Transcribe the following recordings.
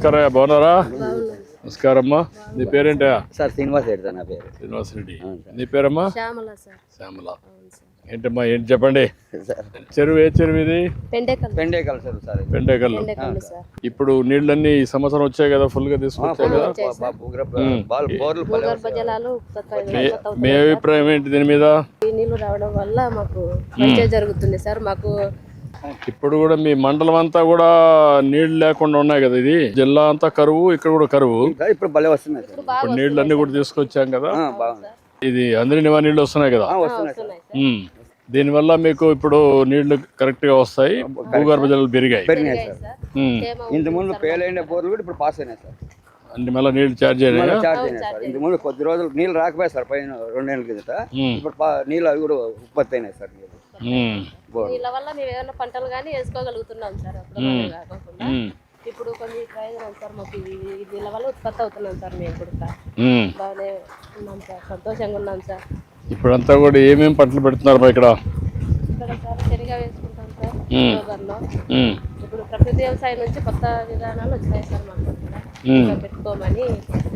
నమస్కారం, బాగున్నారా? నమస్కారం అమ్మా. నీ పేరేంటా? సార్ శ్రీనివాస్ రెడ్డి సార్ నా పేరు. శ్రీనివాస్ రెడ్డి. నీ పేరమ్మా? శ్యామల సార్. శ్యామల. ఏంటమ్మా, ఏంటి చెప్పండి. చెరువు ఏ చెరువు ఇది? పెండేకల్ సార్. సార్ పెండేకల్. ఇప్పుడు నీళ్ళన్నీ ఈ సంవత్సరం వచ్చాయి కదా, ఫుల్ గా తీసుకొచ్చాయి కదా. మీ అభిప్రాయం ఏంటి దీని మీద? ఈ నీళ్లు రావడం వల్ల మాకు మంచి జరుగుతుంది సార్. మాకు ఇప్పుడు కూడా మీ మండలం అంతా కూడా నీళ్లు లేకుండా ఉన్నాయి కదా. ఇది జిల్లా అంతా కరువు, ఇక్కడ కూడా కరువు. ఇప్పుడు భలే వస్తున్నాయి సార్. ఇప్పుడు నీళ్ళన్నీ కూడా తీసుకొచ్చాం కదా. ఇది అందరి నివా నీళ్ళు వస్తున్నాయి కదా. దీనివల్ల మీకు ఇప్పుడు నీళ్లు కరెక్ట్ గా వస్తాయి, భూగర్భ జలాలు పెరిగాయి. ఇంత ముందు ఫెయిల్ అయిన బోర్లు కూడా ఇప్పుడు పాస్ అయినాయి సార్. అన్ని మళ్ళీ నీళ్లు ఛార్జ్ అయినాయి సార్. ఇంత ముందు కొద్ది రోజులు నీళ్ళు రాకపోయాయి సార్, పైన 2 నెలల కిందట. ఇప్పుడు నీళ్ళు అవి కూడా ఉత్పత్తి అయినాయి సార్. నీళ్ళ వల్ల మేము ఏమైనా పంటలు కానీ వేసుకోగలుగుతున్నాం సార్. ఇప్పుడు కొన్ని ప్రయోజనం సార్ మాకు. దీని వల్ల ఉత్పత్తి అవుతున్నాం సార్. మేము కూడా బాగానే ఉన్నాం సార్, సంతోషంగా ఉన్నాం సార్. ఇప్పుడంతా కూడా ఏమేమి పంటలు పెడుతున్నారు ఇక్కడ? ఇక్కడ సార్ శనగ వేసుకుంటాం సార్. గోదావరిలో ఇప్పుడు ప్రకృతి వ్యవసాయం నుంచి కొత్త విధానాలు వచ్చాయి సార్. మాకు ఇలా పెట్టుకోమని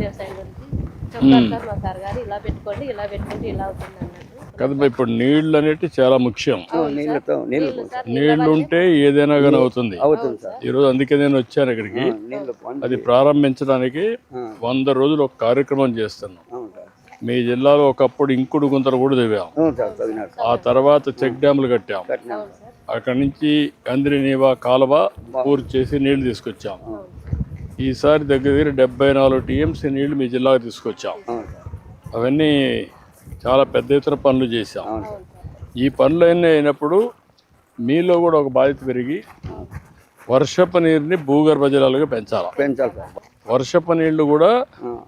వ్యవసాయం గురించి చెప్తారు సార్ మా సార్ గారు. ఇలా పెట్టుకోండి, ఇలా పెట్టుకుంటే ఇలా అవుతుంది అన్నట్టు కదా. ఇప్పుడు నీళ్లు అనేవి చాలా ముఖ్యం. నీళ్లు ఉంటే ఏదైనా కానీ అవుతుంది. ఈరోజు అందుకే నేను వచ్చాను ఇక్కడికి. అది ప్రారంభించడానికి 100 రోజులు ఒక కార్యక్రమం చేస్తున్నాం. మీ జిల్లాలో ఒకప్పుడు ఇంకుడు గుంతలు కూడా దిగాం. ఆ తర్వాత చెక్ డ్యాములు కట్టాం. అక్కడి నుంచి అందరినీవా కాలువ పూర్తి చేసి నీళ్లు తీసుకొచ్చాం. ఈసారి దగ్గర 74 టీఎంసీ నీళ్లు మీ జిల్లాకు తీసుకొచ్చాం. అవన్నీ చాలా పెద్ద ఎత్తున పనులు చేశాం. ఈ పనులు అన్నీ అయినప్పుడు మీలో కూడా ఒక బాధ్యత పెరిగి వర్షపు నీరుని భూగర్భ జలాలుగా పెంచాలి. వర్షపు నీళ్లు కూడా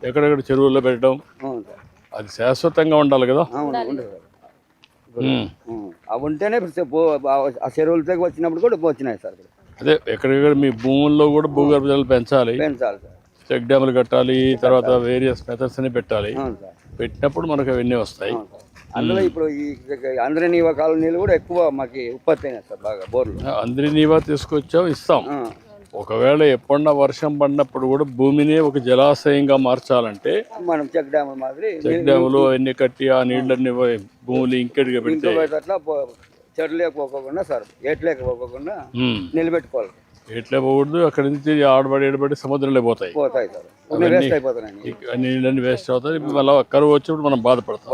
ఎక్కడెక్కడ చెరువుల్లో పెట్టడం, అది శాశ్వతంగా ఉండాలి కదా. అవి ఉంటేనే ఆ చెరువులతో వచ్చినప్పుడు కూడా వచ్చినాయి సార్. అదే ఎక్కడెక్కడ మీ భూముల్లో కూడా భూగర్భ జలాలు పెంచాలి. చెక్ డ్యాములు కట్టాలి, తర్వాత వేరియస్ మెథడ్స్ అని పెట్టాలి. పెట్టినప్పుడు మనకు అవన్నీ వస్తాయి. అందులో ఇప్పుడు ఈ అందరినీవా కాలువ నీళ్ళు కూడా ఎక్కువ మాకు ఉత్పత్తి అయినాయి సార్. బాగా బోర్లు అందరినీవా తీసుకొచ్చాం, ఇస్తాం. ఒకవేళ ఎప్పుడన్నా వర్షం పడినప్పుడు కూడా భూమిని ఒక జలాశయంగా మార్చాలంటే మనం చెక్ డ్యాములు మాదిరి చెక్ డ్యాములు అవన్నీ కట్టి ఆ నీళ్ళన్ని భూములు ఇంకెడిగా పెడితే అట్లా చెట్లు లేకపోకుండా సార్, ఏట్లేకపోకుండా నిలబెట్టుకోవాలి. ఎట్లా పోకూడదు. అక్కడి నుంచి ఆడబడి సముద్రంలో పోతాయి సార్. నీళ్ళన్నీ వేస్ట్ అవుతాయి. మళ్ళీ కరువు వచ్చినప్పుడు మనం బాధపడతాం.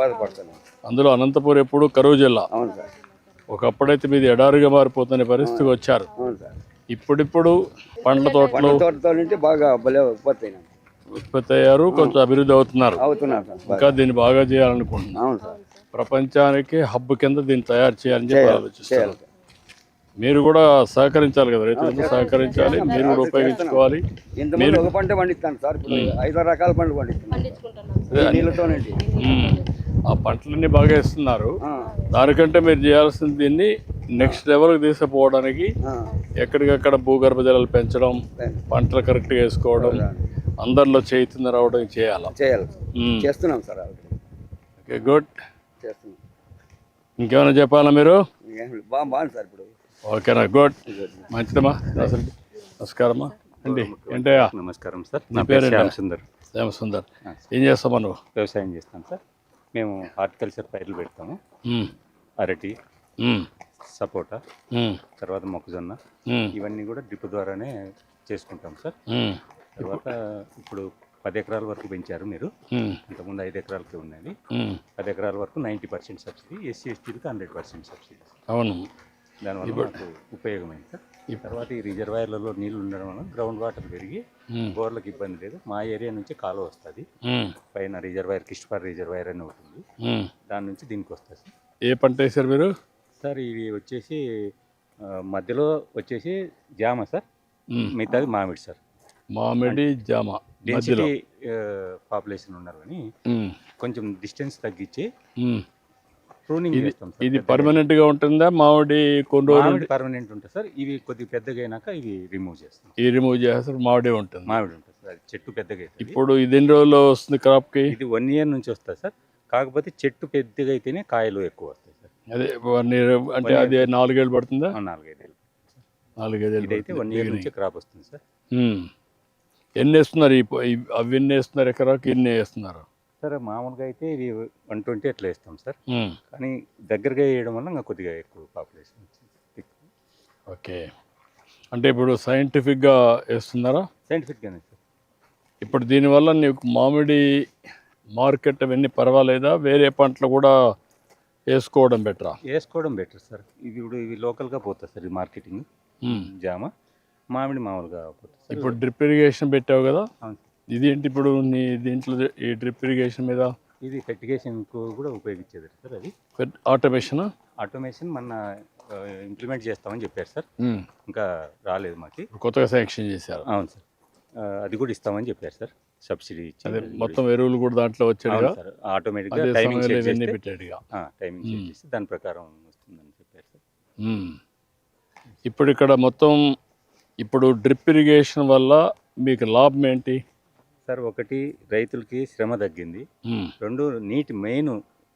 అందులో అనంతపురం ఎప్పుడు కరువు జిల్లా. ఒకప్పుడైతే మీది ఎడారిగా మారిపోతున్న పరిస్థితికి వచ్చారు. ఇప్పుడిప్పుడు పండ్ల తోటలు బాగా ఉత్పత్తి అయ్యారు, కొంచెం అభివృద్ధి అవుతున్నారు. ఇంకా దీన్ని బాగా చేయాలనుకుంటున్నాం. ప్రపంచానికి హబ్ కింద దీన్ని తయారు చేయాలని చెప్పి ఆలోచిస్తారు. మీరు కూడా సహకరించాలి కదా, రైతులకు సహకరించాలి, మీరు కూడా ఉపయోగించుకోవాలి. ఒక పంట పండిస్తాను సార్, 5 రకాల పంటలు పండిస్తున్నాను. ఆ పంటలన్నీ బాగా ఇస్తున్నారు. దానికంటే మీరు చేయాల్సింది దీన్ని నెక్స్ట్ లెవెల్కి తీసుకుపోవడానికి ఎక్కడికక్కడ భూగర్భ జలాలు పెంచడం, పంటలు కరెక్ట్గా వేసుకోవడం, అందరిలో చైతన్యం రావడం చేయాలి. చేస్తున్నాం సార్. Okay, good. ఇంకేమైనా చెప్పాలా మీరు? బాగుంది సార్ ఇప్పుడు. ఓకేనా, గుడ్, మంచిదమ్మా. నమస్కారమ్మా అండి. ఏంటయ్యా? నమస్కారం సార్. నా పేరు శ్యామసుందర్. ఏం చేస్తామా నువ్వు? వ్యవసాయం చేస్తాం సార్. మేము హార్టికల్చర్ పైర్లు పెడతాము. అరటి, సపోటా, తర్వాత మొక్కజొన్న, ఇవన్నీ కూడా డ్రిప్ ద్వారానే చేసుకుంటాం సార్. తర్వాత ఇప్పుడు 10 ఎకరాల వరకు పెంచారు మీరు. ఇంతకుముందు 5 ఎకరాలకి ఉన్నది. 10 ఎకరాల వరకు 90% సబ్సిడీ, ఎస్సీ ఎస్టీకి 100% సబ్సిడీ. అవును, దానివల్ల మనకు ఉపయోగమైంది సార్. తర్వాత ఈ రిజర్వాయర్లలో నీళ్లు ఉండడం వల్ల గ్రౌండ్ వాటర్ పెరిగి బోర్లకు ఇబ్బంది లేదు. మా ఏరియా నుంచి కాలువ వస్తుంది. పైన రిజర్వాయర్, కిష్పార్ రిజర్వాయర్ అని ఉంటుంది, దాని నుంచి దీనికి వస్తుంది సార్. ఏ పంట వేసారు మీరు? సార్ ఇవి వచ్చేసి మధ్యలో వచ్చేసి జామ సార్, మిగతాది మామిడి సార్. మామిడి, జామ. డెన్సిటీ పాపులేషన్ ఉన్నారు కానీ కొంచెం డిస్టెన్స్ తగ్గించి ప్రూనింగ్ చేస్తాం సార్. ఇది పర్మనెంట్ గా ఉంటుందా? మామిడి కొన్ని రోజులు పర్మనెంట్ ఉంటుంది సార్. ఇవి కొద్దిగా పెద్దగా అయినాక ఇవి రిమూవ్ చేస్తాం. ఈ రిమూవ్ చేస్తారు. మామిడి ఉంటుంది. మామిడి ఉంటుంది సార్. చెట్టు పెద్దగా అవుతుంది. ఇప్పుడు ఇది ఎన్ని రోజుల్లో వస్తుంది క్రాప్ కి? ఇది 1 year నుంచి వస్తుంది సార్. కాకపోతే చెట్టు పెద్దగా అయితేనే కాయలు ఎక్కువ వస్తాయి సార్. అదే 1 year అంటే అది 4 ఏళ్ళు పడుతుందా? 4-5 ఏళ్ళు. 4-5 ఏళ్ళు. ఇదైతే 1 year నుంచి క్రాప్ వస్తుంది సార్. ఎన్ని వేస్తున్నారు అవి ఎన్ని వేస్తున్నారు, ఎకరాకి ఎన్ని వేస్తున్నారు? సార్ మామూలుగా అయితే ఇది 120 అట్లా వేస్తాం సార్, కానీ దగ్గరగా వేయడం వల్ల ఇంకా కొద్దిగా ఎక్కువ పాపులేషన్ వచ్చింది. ఓకే, అంటే ఇప్పుడు సైంటిఫిక్గా వేస్తున్నారా? సైంటిఫిక్గానే సార్. ఇప్పుడు దీనివల్ల నీకు మామిడి మార్కెట్ అవన్నీ పర్వాలేదా? వేరే పంటలు కూడా వేసుకోవడం బెటరా? వేసుకోవడం బెటర్ సార్. ఇవి లోకల్గా పోతుంది సార్, ఈ మార్కెటింగ్ జామ మామిడి మామూలుగా పోతుంది సార్. ఇప్పుడు డ్రిప్ ఇరిగేషన్ పెట్టావు కదా, అవును. ఇదేంటి ఇప్పుడు నీ దీంట్లో ఈ డ్రిప్ ఇరిగేషన్ మీద? ఇది ఫెర్టిగేషన్కు కూడా ఉపయోగించేది సార్. అది ఆటోమేషన్ మన ఇంప్లిమెంట్ చేస్తామని చెప్పారు సార్, ఇంకా రాలేదు మాకు. కొత్తగా శాంక్షన్ చేశారు? అవును సార్, అది కూడా ఇస్తామని చెప్పారు సార్, సబ్సిడీ ఇచ్చి. అదే మొత్తం ఎరువులు కూడా దాంట్లో వచ్చాడు సార్, ఆటోమేటిక్గా టైమింగ్ పెట్టాడుగా, టైమింగ్ సెట్ చేసి దాని ప్రకారం వస్తుందని చెప్పారు సార్. ఇప్పుడు ఇక్కడ మొత్తం ఇప్పుడు డ్రిప్ ఇరిగేషన్ వల్ల మీకు లాభం ఏంటి సార్? ఒకటి, రైతులకి శ్రమ తగ్గింది. 2, నీటి మెయిన్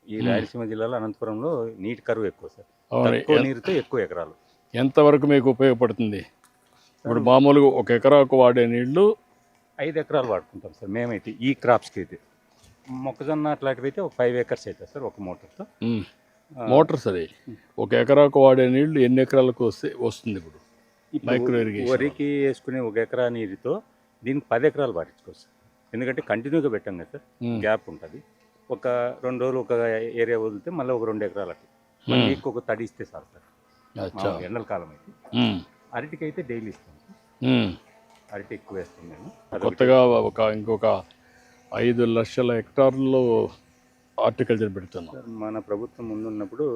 ఈ రాయలసీమ జిల్లాలో అనంతపురంలో నీటి కరువు ఎక్కువ సార్, తక్కువ నీరుతో ఎక్కువ ఎకరాలు. ఎంతవరకు మీకు ఉపయోగపడుతుంది? ఇప్పుడు మామూలుగా ఒక ఎకరాకు వాడే నీళ్లు 5 ఎకరాలు వాడుకుంటాం సార్ మేమైతే. ఈ క్రాప్స్కి అయితే మొక్కజొన్న అట్లాంటివి అయితే ఒక 5 acres అవుతుంది సార్ ఒక మోటార్తో. మోటార్ సరే, ఒక ఎకరాకు వాడే నీళ్లు ఎన్ని ఎకరాలకు వస్తుంది? ఇప్పుడు మైక్రో ఇరిగేషన్ వరికి వేసుకునే 1 ఎకరా నీరుతో దీనికి 10 ఎకరాలు పాటించుకోవచ్చు సార్, ఎందుకంటే కంటిన్యూగా పెట్టాం కదా సార్, గ్యాప్ ఉంటుంది. ఒక 2 రోజులు ఒక ఏరియా వదిలితే మళ్ళీ ఒక 2 ఎకరాలు అట్లా నీకు ఒక తడి ఇస్తే సార్. ఎండల కాలం అయితే అరటికి అయితే డైలీ ఇస్తాం, అరటి ఎక్కువ వేస్తాం మేము. కొత్తగా ఇంకొక 5 లక్షల హెక్టార్లలో హార్టికల్చర్ పెడుతున్నాం సార్. మన ప్రభుత్వం ముందున్నప్పుడు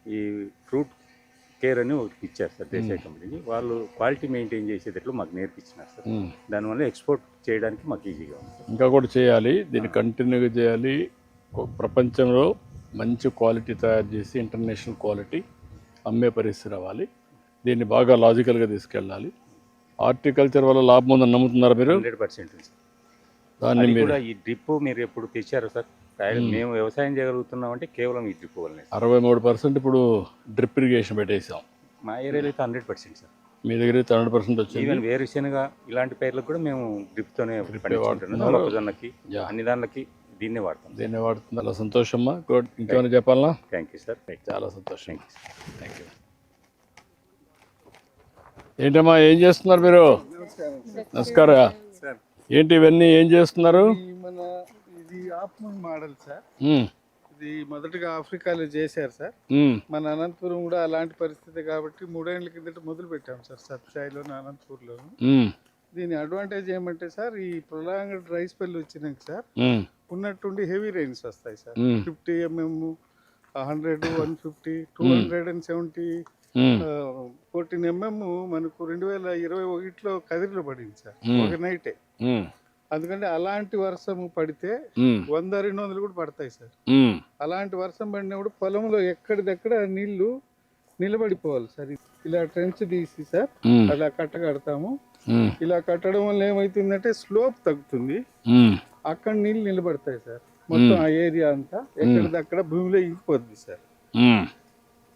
ఈ ఫ్రూట్ కేర్ అని ఒకటి ఇచ్చారు సార్, దేశాయ కంపెనీకి. వాళ్ళు క్వాలిటీ మెయింటైన్ చేసేటట్లు మాకు నేర్పించినారు సార్. దానివల్ల ఎక్స్పోర్ట్ చేయడానికి మాకు ఈజీగా ఉంది సార్. ఇంకా కూడా చేయాలి, దీన్ని కంటిన్యూగా చేయాలి. ప్రపంచంలో మంచి క్వాలిటీ తయారు చేసి ఇంటర్నేషనల్ క్వాలిటీ అమ్మే పరిస్థితి రావాలి. దీన్ని బాగా లాజికల్గా తీసుకెళ్ళాలి. హార్టికల్చర్ వల్ల లాభం ఉందని నమ్ముతున్నారా మీరు? 100% సార్. దాన్ని కూడా ఈ డ్రిప్ మీరు ఎప్పుడు తెచ్చారు సార్? మేము వ్యవసాయం చేయగలుగుతున్నాం అంటే కేవలం ఈ డ్రిప్ వల్లనే. 63% ఇప్పుడు డ్రిప్ ఇరిగేషన్ పెట్టేసాం. మా ఏరియాలో అయితే 100% సార్. మీ దగ్గర అయితే 100% వచ్చింది. ఈవెన్ వేరుశెనగ ఇలాంటి పైర్లకు కూడా మేము డ్రిప్తోనే పండించుకుంటున్నాం. మొక్కజొన్నకి అన్ని దానికి దీన్నే వాడతాం. అలా సంతోషమ్మా. గుడ్. ఇంకేమైనా చెప్పాలా? Thank you sir. చాలా సంతోషం. Thank you. ఏంటమ్మా ఏం చేస్తున్నారు మీరు? నమస్కారం. ఏంటి ఇవన్నీ ఏం చేస్తున్నారు? ఇది ఆప్మన్ మోడల్ సార్. ఇది మొదటగా ఆఫ్రికాలో చేశారు సార్. మన అనంతపురం కూడా అలాంటి పరిస్థితి కాబట్టి 3 ఏళ్ల కిందట మొదలు పెట్టాం సార్, సత్సాయిలోను అనంతపూర్లోను. దీని అడ్వాంటేజ్ ఏమంటే సార్, ఈ ప్రొలాంగ్డ్ డ్రై స్పెల్ వచ్చినాక సార్ ఉన్నట్టుండి హెవీ రైన్స్ వస్తాయి సార్. 50 mm, 100, 150, 270, 14 mm మనకు 2021లో కదిరిలో పడింది సార్, ఒక నైటే. అందుకంటే అలాంటి వర్షం పడితే 100-200 కూడా పడతాయి సార్. అలాంటి వర్షం పడినప్పుడు పొలంలో ఎక్కడిదెక్కడ నీళ్లు నిలబడిపోవాలి సార్. ఇలా ట్రెంచ్ తీసి సార్ అలా కట్టగడతాము. ఇలా కట్టడం వల్ల ఏమైతుందంటే స్లోప్ తగ్గుతుంది, అక్కడ నీళ్ళు నిలబడతాయి సార్. మొత్తం ఆ ఏరియా అంతా ఎక్కడిదక్కడ భూమిలో ఇంకిపోద్ది సార్.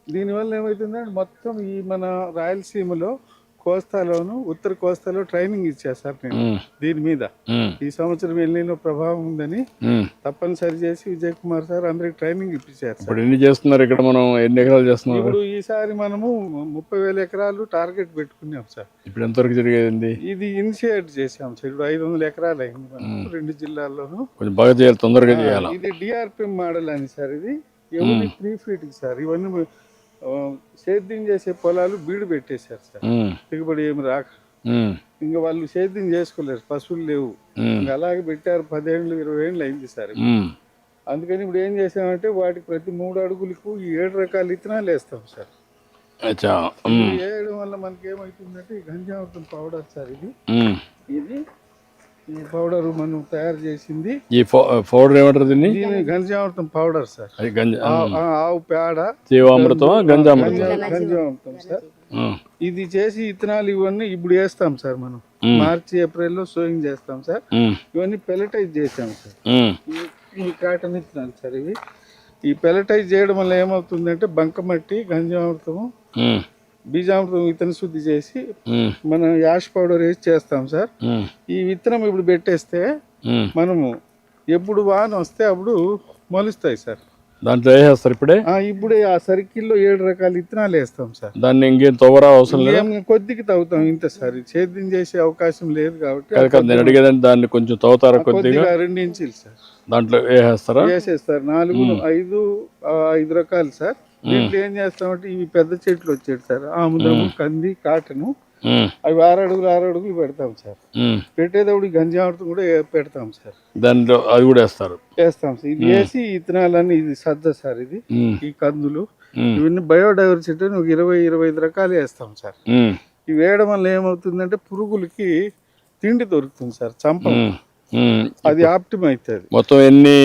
దీనివల్ల ఏమవుతుందంటే మొత్తం ఈ మన రాయలసీమలో కోస్తాలోను ఉత్తర కోస్తాలో ట్రైనింగ్ ఇచ్చారు సార్ నేను దీని మీద. ఈ సంవత్సరం ఎల్నినో ప్రభావం ఉందని తప్పనిసరి చేసి విజయ్ కుమార్ సార్ అందరికి ట్రైనింగ్ ఇప్పించారు సార్. ఎన్ని చేస్తున్నారు ఇక్కడ? మనం ఎన్ని ఎకరాలు చేస్తున్నాం ఇప్పుడు? ఈసారి మనము 30,000 ఎకరాలు టార్గెట్ పెట్టుకున్నాం సార్. ఇప్పుడు ఎంతవరకు జరిగేది? ఇది ఇనిషియేట్ చేసాం సార్. ఇప్పుడు 500 ఎకరాలు అయింది మనకు 2 జిల్లాల్లోనూ. కొంచెం బాగా చేయాలి, తొందరగా చేయాలి. ఇది డిఆర్పిఎం మోడల్ అని సార్. ఇది ఎవరి 3 feet సార్. ఇవన్నీ సేద్యం చేసే పొలాలు బీడు పెట్టేశారు సార్, దిగుబడి ఏమి రాక. ఇంకా వాళ్ళు సేద్యం చేసుకోలేరు, పశువులు లేవు. ఇంకా అలాగే పెట్టారు. 10 ఏళ్ళు 20 ఏళ్ళు అయింది సార్. అందుకని ఇప్పుడు ఏం చేసామంటే వాటికి ప్రతి 3 అడుగులకు 7 రకాల విత్తనాలు వేస్తాం సార్. వేయడం వల్ల మనకి ఏమవుతుందంటే ఈ గంజామృతం పౌడర్ సార్. ఇది ఈ పౌడర్ మనం తయారు చేసింది. ఈ పౌడర్ ఏమంటారు దీన్ని? గంజామృతం పౌడర్ సార్. ఆవు పేడ జీవామృతం, గంజామృతం సార్. ఇది చేసి ఇత్తనాలు ఇవన్నీ ఇప్పుడు వేస్తాం సార్. మనం మార్చి ఏప్రిల్లో సోయింగ్ చేస్తాం సార్. ఇవన్నీ పెలటైజ్ చేసాం సార్. ఈ కాటన్ ఇత్తనాలు సార్ ఇవి. ఈ పెలటైజ్ చేయడం వల్ల ఏమవుతుందంటే బంకమట్టి, గంజామృతము, బీజామృతం విత్తన శుద్ధి చేసి ఉమ్, మనం యాష్ పౌడర్ వేసి చేస్తాం సార్. ఉమ్, ఈ విత్తనం ఇప్పుడు పెట్టేస్తే ఉమ్. మనము ఎప్పుడు వాన వస్తే అప్పుడు మొలుస్తాయి సార్. దాంట్లో వేసేస్తారు ఇప్పుడే. ఇప్పుడే ఆ సర్కిల్లో 7 రకాల విత్తనాలు వేస్తాం సార్. దాన్ని ఇంకేం తవ్వరా అవసరం లేదు. మేము కొద్దికి తవ్వుతాం ఇంత సార్, సేద్యం చేసే అవకాశం లేదు కాబట్టి కాదు కాదు, నేను అడిగేదంటే దాన్ని కొంచెం తవ్వుతారా కొద్దిగా? కొద్దిగా 2 ఇంచులు సార్ దాంట్లో వేసేస్తారా? వేసేస్తారు. 5 రకాలు సార్. దీంట్లో ఏం చేస్తామంటే ఇవి పెద్ద చెట్లు వచ్చేది సార్, ఆముదము, కంది, కాటను, ఉమ్, అవి 6 అడుగులు పెడతాం సార్. ఉమ్. పెట్టేటప్పుడు గంజామృతం కూడా పెడతాం సార్. దాంట్లో అది కూడా వేస్తారు. వేస్తాం సార్. ఇది వేసి విత్తనాలన్నీ, ఇది సజ్జ సార్, ఇది ఉమ్, ఈ కందులు, ఉమ్, ఇవన్నీ బయోడైవర్సిటీ అని ఒక 20-25 రకాలు వేస్తాం సార్. ఉమ్, ఇవి వేయడం వల్ల ఏమవుతుందంటే పురుగులకి తిండి దొరుకుతుంది సార్, చంపం. ఉమ్, ఉమ్. అది ఆప్టిమ్ అవుతుంది. మొత్తం ఎన్ని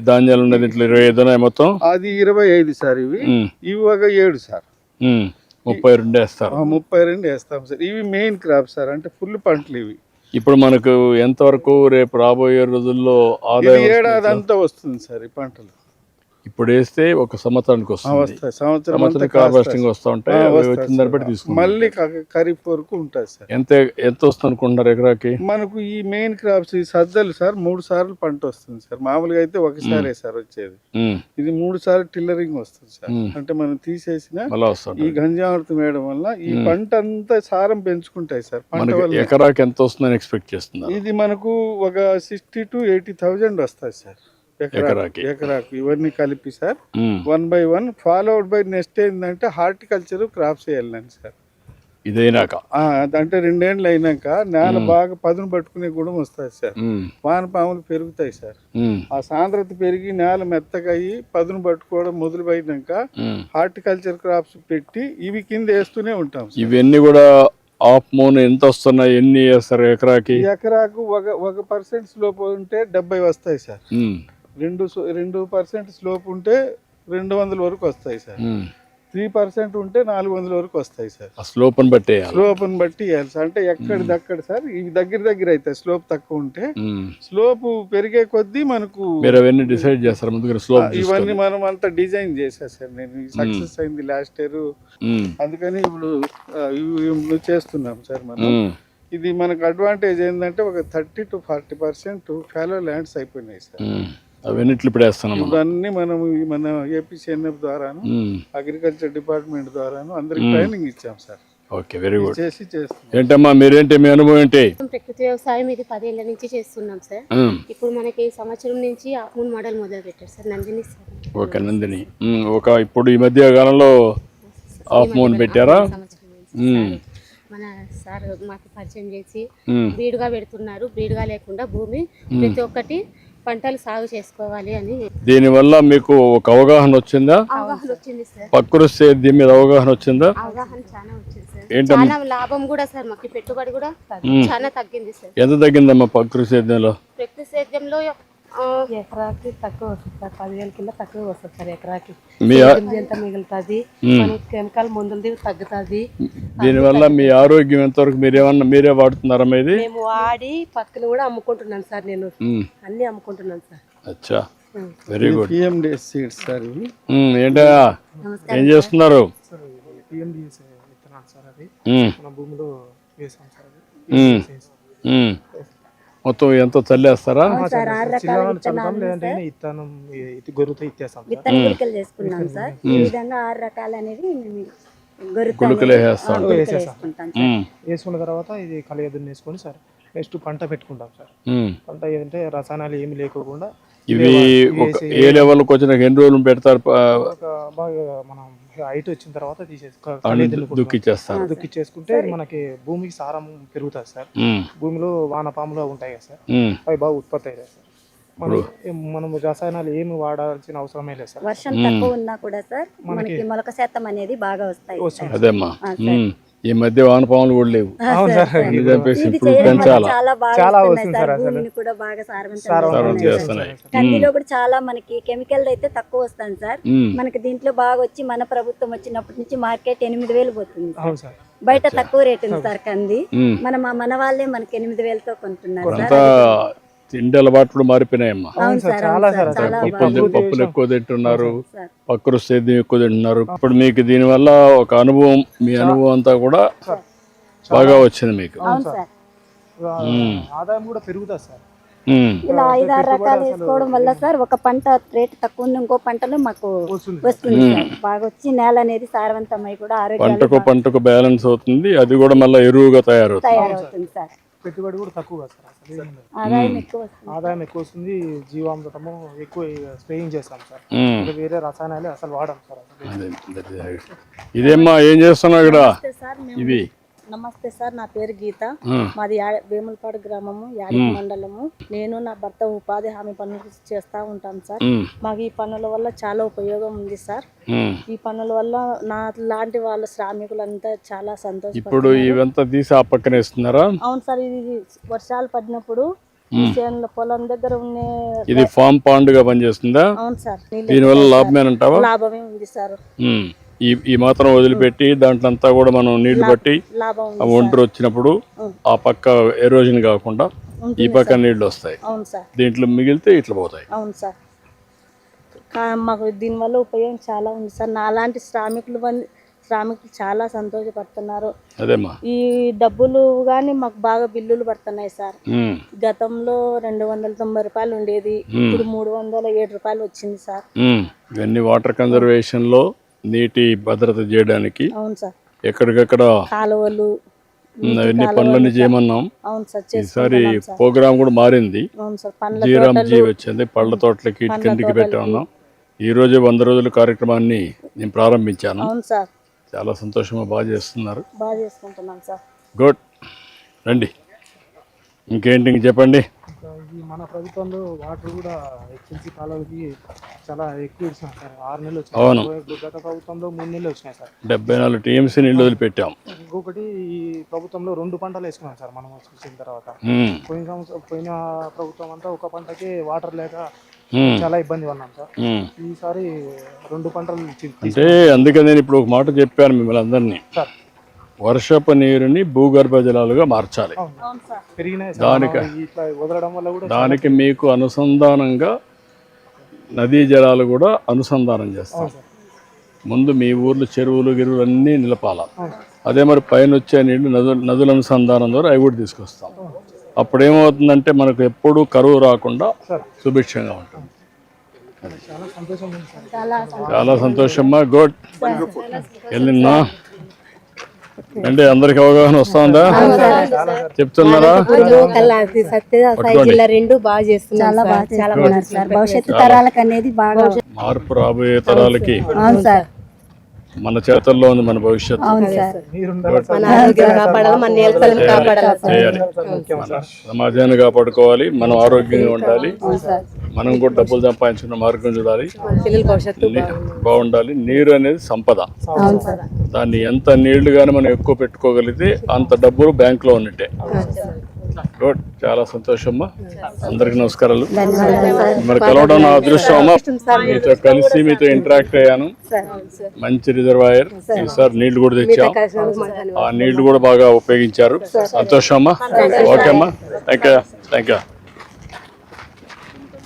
ధాన్యాలు ఉన్నాయి దీంట్లో? 25 ఉన్నాయి మొత్తం. అది 25 సార్. ఇవి ఒక 7 సార్. 32 వేస్తారు. 32 వేస్తాం సార్. ఇవి మెయిన్ క్రాప్ సార్, అంటే ఫుల్ పంటలు ఇవి. ఇప్పుడు మనకు ఎంతవరకు రేపు రాబోయే రోజుల్లో ఇది ఆదాయం ఏడాది అంతా వస్తుంది సార్ ఈ పంటలు. ఇప్పుడు వేస్తే ఒక సంవత్సరానికి వస్తుంది. వస్తాయి, సంవత్సరం సంవత్సరానికి హార్వెస్టింగ్ వస్తూ ఉంటాయి. అవి వచ్చిన దాన్ని బట్టి తీసుకుంటాం. మళ్ళీ ఖరీఫ్ వరకు ఉంటుంది సార్. ఎంత వస్తుంది అనుకుంటున్నారు ఎకరాకి? మనకు ఈ మెయిన్ క్రాప్స్ ఈ సజ్జలు సార్ 3 సార్లు పంట వస్తుంది సార్. మామూలుగా అయితే ఒకసారే సార్ వచ్చేది. ఉమ్, ఇది 3 సార్లు టిల్లరింగ్ వస్తుంది సార్. ఉమ్. అంటే మనం తీసేసిన మళ్ళా ఈ వస్తుంది. గంజామృతం వేయడం వల్ల ఈ పంట అంతా సారం పెంచుకుంటాయి సార్. పంట మనకి వల్ల ఎకరాకి ఎంత వస్తుందని ఎక్స్పెక్ట్ చేస్తున్నారు? ఇది మనకు ఒక 60,000 to 80,000 వస్తాయి సార్ ఎకరాకి. ఎకరాకు. ఇవన్నీ కలిపి sir um. 1 by 1 followed by next ఏంటంటే హార్టికల్చర్ క్రాప్స్ వేయాలండి సార్. ఇదైనాక అంటే 2 ఏళ్ళు అయినాక నేల బాగా పదును పట్టుకునే గుణం వస్తుంది సార్. ఉమ్, వానపాములు పెరుగుతాయి సార్. ఉమ్, ఆ సాంద్రత పెరిగి నేల మెత్తగా అయ్యి పదును పట్టుకోవడం మొదలుపోయినాక ఉమ్. హార్టికల్చర్ క్రాప్స్ పెట్టి ఇవి కింద వేస్తూనే ఉంటాం సార్. ఇవన్నీ కూడా ఆఫ్ మూన్ ఎంత వస్తున్నాయి? ఎన్ని వేస్తారు ఎకరాకి? ఈ ఎకరాకు ఒక % స్లోప్ ఉంటే 70 వస్తాయి సార్. ఉమ్, 2% స్లోప్ ఉంటే 200 వరకు వస్తాయి సార్. 3% ఉంటే 400 వరకు వస్తాయి సార్. ఆ స్లోప్ని బట్టి వేయాలి. స్లోప్ని బట్టి వేయాలి సార్. అంటే ఎక్కడిదక్కడ సార్ ఇవి దగ్గర అవుతాయి. స్లోప్ తక్కువ ఉంటే, స్లోప్ పెరిగే కొద్దీ మనకు మీరు అవన్నీ డిసైడ్ చేస్తారు ముందుగా స్లోప్? ఇవన్నీ మనం అంతా డిజైన్ చేసా సార్. నేను సక్సెస్ అయింది లాస్ట్ ఇయర్, అందుకని ఇప్పుడు చేస్తున్నాం సార్ మనం. ఇది మనకు అడ్వాంటేజ్ ఏంటంటే ఒక 30 to 40% ఫాలో ల్యాండ్స్ అయిపోయినాయి సార్. అవన్నిట్లు ఇప్పుడు వేస్తున్నాం. ఇవన్నీ మనం మన ఏపీసీఎన్ఎఫ్ ద్వారాను అగ్రికల్చర్ డిపార్ట్మెంట్ ద్వారాను అందరికి ట్రైనింగ్ ఇచ్చాం సార్. Okay, very good. చేస్తున్నాం. ఏంటమ్మా మీరేంటి, మీ అనుభవం ఏంటి? ప్రకృతి వ్యవసాయం ఇది 10 ఏళ్ల నుంచి చేస్తున్నాం సార్. ఇప్పుడు మనకి ఈ సంవత్సరం నుంచి ఆఫ్మూన్ మోడల్ మొదలు పెట్టారు sir, Nandini sir. Okay, Nandini. ఇప్పుడు ఈ మధ్య కాలంలో ఆఫ్ మూన్ పెట్టారా? మన సార్ మాకు పరిచయం చేసి బీడుగా పెడుతున్నారు. బీడుగా లేకుండా భూమి ప్రతి ఒక్కటి పంటలు సాగు చేసుకోవాలి అని. దీనివల్ల మీకు ఒక అవగాహన వచ్చిందా? అవగాహన వచ్చింది సార్. ప్రకృతి సేద్యం మీద అవగాహన వచ్చిందా? అవగాహన చాలా వచ్చింది సార్. ఏంటమ్మా? చాలా లాభం కూడా సార్, మాకు పెట్టుబడి కూడా చాలా తగ్గింది సార్. ఎంత తగ్గిందమ్మా ప్రకృతి సేద్యంలో? ప్రకృతి సేద్యంలో ఎకరాకి తక్కువ వస్తుంది సార్, 10,000 కింద తక్కువ వస్తుంది సార్ ఎకరాకి. మీ ఎంత మిగులుతుంది, మనకి కెమికల్ మందులది తగ్గుతుంది. దీనివల్ల మీ ఆరోగ్యం ఎంతవరకు మీరే వాడుతున్నారా? ఇది మేము వాడి పక్కన కూడా అమ్ముకుంటున్నాను సార్. నేను అన్ని అమ్ముకుంటున్నాను సార్. అచ్చా, very good. PMDS seeds sir ఇవి. ఏంటా ఏం చేస్తున్నారు? పిఎండిఎస్ విత్తనాలు సార్. అది మన భూమిలో వేసాం సార్. మొత్తం ఎంతో చల్లేస్తారా? లేదంటే ఇత్తనం గొర్రెతో ఇచ్చేస్తాం. విత్తన గుళికలు చేసుకున్నాం సార్. ఈ విధంగా 6 రకాలు అనేది గుళికలు వేసేస్తాం. వేసుకున్న తర్వాత ఇది కలియదున్ని వేసుకొని సార్ నెక్స్ట్ పంట పెట్టుకుంటాం సార్. పంట ఏంటంటే రసాయనాలు ఏమి లేకోకుండా ఇవి ఏ లెవెల్కి వచ్చినాక ఎన్ని రోజులు పెడతారు? బాగా మనం హైట్ వచ్చిన తర్వాత దుక్కిచ్చేసుకుంటే మనకి భూమికి సారం పెరుగుతుంది సార్. భూమిలో వానపాములు ఉంటాయి కదా సార్, అవి బాగా ఉత్పత్తి అవుతాయి సార్. మనం రసాయనాలు ఏమి వాడాల్సిన అవసరమే లేదు సార్. వర్షం తక్కువ ఉన్నా కూడా సార్ మనకి మొలక శాతం అనేది బాగా వస్తాయి. అదేమ్మా, ఈ మధ్య వానపాములు కూడా లేవు. చాలా భూమిని కూడా బాగా సారవంతం. కందిలో కూడా చాలా మనకి కెమికల్ అయితే తక్కువ వస్తుంది సార్. మనకి దీంట్లో బాగా వచ్చి మన ప్రభుత్వం వచ్చినప్పటి నుంచి మార్కెట్ 8,000 పోతుంది. బయట తక్కువ రేట్ ఉంది సార్ కంది. మన వాళ్ళే మనకి 8,000తో కొంటున్నారు సార్. తిండి అలవాట్లు మారిపోయినాయమ్మా. అవును సార్ చాలా సార్ చాలా పప్పులు ఎక్కువ తింటున్నారు, పక్కరు సేద్యం ఎక్కువ తింటున్నారు. ఇప్పుడు మీకు దీనివల్ల ఒక అనుభవం, మీ అనుభవం అంతా కూడా బాగా వచ్చింది మీకు. అవును సార్. ఆదాయం కూడా పెరుగుతుంది సార్. ఇలా 5-6 రకాలు వేసుకోవడం వల్ల సార్ ఒక పంట రేటు తక్కువ ఉంది, ఇంకో పంటలో మాకు వస్తుంది సార్. బాగా వచ్చి నేల అనేది సారవంతమై కూడా ఆరోగ్యం పంటకు బ్యాలెన్స్ అవుతుంది, అది కూడా మళ్ళీ ఎరువుగా తయారవుతుంది సార్. పెట్టుబడి కూడా తక్కువ సార్. అసలు ఆదాయం ఎక్కువ వస్తుంది. ఆదాయం ఎక్కువ వస్తుంది. జీవామృతము ఎక్కువ స్ప్రేయింగ్ చేస్తాం సార్. వేరే రసాయనాలు అసలు వాడాం సార్. ఇదేమ్మా ఏం చేస్తున్నావు ఇక్కడ? ఇవి నమస్తే సార్, నా పేరు గీత. మాది వేములపాడు గ్రామము, యాడి మండలము. నేను నా భర్త ఉపాధి హామీ పనులు చేస్తూ ఉంటాం సార్. మాకు ఈ పనుల వల్ల చాలా ఉపయోగం ఉంది సార్. ఈ పనుల వల్ల నా లాంటి వాళ్ళ శ్రామికులంతా చాలా సంతోషం. ఇప్పుడు ఇవంతా తీసి ఆ పక్కన వేస్తున్నారా? అవును సార్, ఇది వర్షాలు పడినప్పుడు పొలం దగ్గర ఉన్న ఇది ఫామ్ పాండ్ గా పనిచేస్తుందా? అవును సార్. దీనివల్ల లాభమేనంటావా? లాభమే ఉంది సార్. ఈ మాత్రం వదిలిపెట్టి దాంట్లో అంతా కూడా మనం నీళ్లు బట్టి ఒంటరి వచ్చినప్పుడు ఆ పక్క ఎరోజన్ కాకుండా ఈ పక్క నీళ్లు వస్తాయి. అవును సార్. దీంట్లో మిగిలితే ఇట్లా పోతాయి. అవును సార్. మాకు దీనివల్ల ఉపయోగం చాలా ఉంది సార్. నాలాంటి శ్రామికులు చాలా సంతోషపడుతున్నారు. అదేమ్మా, ఈ డబ్బులు కానీ మాకు బాగా బిల్లులు పడుతున్నాయి సార్. గతంలో 290 రూపాయలు ఉండేది, ఇప్పుడు 307 రూపాయలు వచ్చింది సార్. ఇవన్నీ వాటర్ కన్జర్వేషన్ లో నీటి భద్రత చేయడానికి అవును సార్. ఎక్కడికక్కడ కాలువలు అవన్నీ పనులన్నీ చేయమన్నాం. అవును సార్. ఈసారి ప్రోగ్రామ్ కూడా మారింది. అవును సార్. జీరాంజీ వచ్చింది, పళ్ళ తోటలకి ఇంటికి పెట్టామన్నాం. ఈ రోజు 100 రోజుల కార్యక్రమాన్ని నేను ప్రారంభించాను. అవును సార్. చాలా సంతోషంగా బాగా చేస్తున్నారు. బాగా చేసుకుంటున్నాం సార్. గుడ్. రండి, ఇంకేంటి చెప్పండి. మన ప్రభుత్వంలో వాటర్ కూడా హెచ్ఎల్సీ కాలువలకి చాలా ఎక్కువ ఇచ్చినాం సార్. 6 నెలలు వచ్చినాయి. అవును, గత ప్రభుత్వంలో 3 నెలలు వచ్చినాయి సార్. 74 టీఎంసీ నీళ్ళు వదిలిపెట్టాం. ఇంకొకటి ఈ ప్రభుత్వంలో 2 పంటలు వేసుకున్నాం సార్ మనం వచ్చిన తర్వాత. పోయిన ప్రభుత్వం అంతా ఒక పంటకే వాటర్ లేక చాలా ఇబ్బంది పడినాం సార్. ఈసారి 2 పంటలు అంటే అందుకే నేను ఇప్పుడు ఒక మాట చెప్పాను మిమ్మల్ని అందరినీ. వర్షపు నీరుని భూగర్భ జలాలుగా మార్చాలి. దానికి మీకు అనుసంధానంగా నదీ జలాలు కూడా అనుసంధానం చేస్తాం. ముందు మీ ఊర్లో చెరువులు గిరువులు అన్నీ నిలపాల. అదే మరి పైన వచ్చే నీళ్లు నదుల అనుసంధానం ద్వారా అవి కూడా తీసుకొస్తాం. అప్పుడు ఏమవుతుందంటే మనకు ఎప్పుడూ కరువు రాకుండా సుభిక్షంగా ఉంటుంది. చాలా సంతోషమ్మా. గుడ్. వెళ్ళినా అంటే అందరికి అవగాహన వస్తుందా? చెప్తున్నారా? భవిష్యత్తు తరాలకు అనేది బాగా మార్పు రాబోయే తరాలకి మన చేతుల్లో ఉంది మన భవిష్యత్తు. చేయాలి, సమాజాన్ని కాపాడుకోవాలి, మనం ఆరోగ్యంగా ఉండాలి, మనం కూడా డబ్బులు సంపాదించుకున్న మార్గం చూడాలి, బాగుండాలి. నీరు అనేది సంపద. దాన్ని ఎంత నీళ్లు కానీ మనం ఎక్కువ పెట్టుకోగలిగితే అంత డబ్బులు బ్యాంకులో ఉన్నట్టే. గుడ్. చాలా సంతోషమ్మా. అందరికి నమస్కారాలు. మరి కలవడం నా అదృష్టం అమ్మా. మీతో కలిసి మీతో ఇంటరాక్ట్ అయ్యాను. మంచి రిజర్వాయర్, ఈసారి నీళ్లు కూడా తెచ్చాం. ఆ నీళ్లు కూడా బాగా ఉపయోగించారు. సంతోషం అమ్మా. ఓకే అమ్మా. Thank you.